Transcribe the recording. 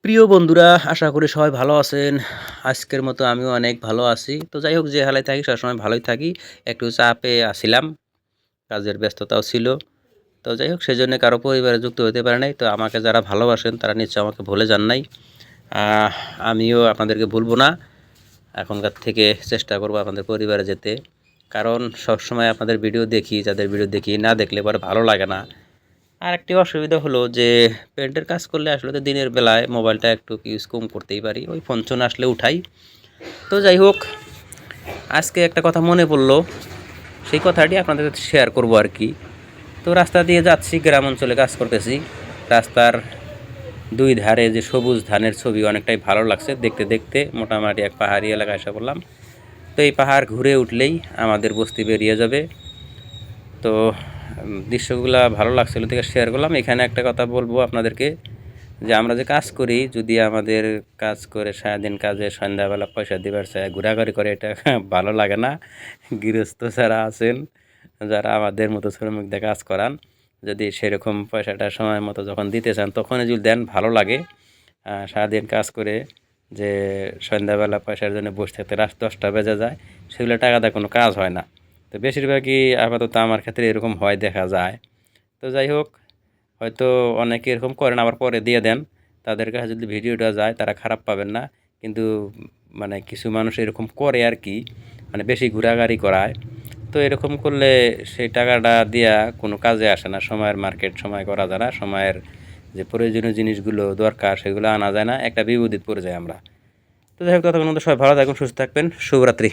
প্রিয় বন্ধুরা, আশা করি সবাই ভালো আছেন। আজকের মতো আমিও অনেক ভালো আছি। তো যাই হোক, যে হালায় থাকি সবসময় ভালোই থাকি। একটু চাপে আছিলাম, কাজের ব্যস্ততাও ছিল। তো যাই হোক, সেজন্য কারো পরিবারে যুক্ত হতে পারে নাই। তো আমাকে যারা ভালোবাসেন তারা নিশ্চয়ই আমাকে ভুলে যান নাই। আহ, আমিও আপনাদেরকে ভুলবো না। এখনকার থেকে চেষ্টা করব আপনাদের পরিবারে যেতে। কারণ সবসময় আপনাদের ভিডিও দেখি, যাদের ভিডিও দেখি না দেখলে পরে ভালো লাগে না। আরেকটি অসুবিধা হলো যে পেন্টের কাজ করলে আসলে তো দিনের বেলায় মোবাইলটা একটু ইউজ কম করতেই পারি, ওই ফোন টোন আসলে উঠাই। তো যাই হোক, আজকে একটা কথা মনে পড়লো, সেই কথাটি আপনাদের সাথে শেয়ার করবো আর কি। তো রাস্তা দিয়ে যাচ্ছি, গ্রাম অঞ্চলে কাজ করতেছি। রাস্তার দুই ধারে যে সবুজ ধানের ছবি অনেকটাই ভালো লাগছে দেখতে দেখতে। মোটামুটি এক পাহাড়ি এলাকায় এসে বললাম। তো এই পাহাড় ঘুরে উঠলেই আমাদের বস্তি বেরিয়ে যাবে। তো দৃশ্যগুলো ভালো লাগছিল থেকে শেয়ার করলাম। এখানে একটা কথা বলবো আপনাদেরকে, যে আমরা যে কাজ করি, যদি আমাদের কাজ করে সারাদিন কাজে সন্ধ্যাবেলা পয়সা দিবার চায় ঘোরাঘুরি করে, এটা ভালো লাগে না। গৃহস্থ যারা আছেন, যারা আমাদের মতো শ্রমিকদের কাজ করান, যদি সেরকম পয়সাটা সময় মতো যখন দিতে চান তখনই যদি দেন ভালো লাগে। সারাদিন কাজ করে যে সন্ধ্যাবেলা পয়সার জন্য বসে থাকতে রাত 10টা বেজে যায়, সেগুলো টাকাতে কোনো কাজ হয় না। তো বেশিরভাগই আপাতত আমার ক্ষেত্রে এরকম হয় দেখা যায়। তো যাই হোক, হয়তো অনেকে এরকম করেন আবার পরে দিয়ে দেন। তাদের কাছে যদি ভিডিওটা যায় তারা খারাপ পাবেন না। কিন্তু মানে কিছু মানুষ এরকম করে আর কি, মানে বেশি ঘোরাঘুরি করায়। তো এরকম করলে সেই টাকাটা দিয়া কোনো কাজে আসে না। সময়ের মার্কেট সময় করা যায় না, সময়ের যে প্রয়োজনীয় জিনিসগুলো দরকার সেগুলো আনা যায় না, একটা বিপদে পড়ে যায় আমরা। তো যাই হোক, ততক্ষণ মধ্যে সবাই ভালো থাকুন, সুস্থ থাকবেন। শুভরাত্রি।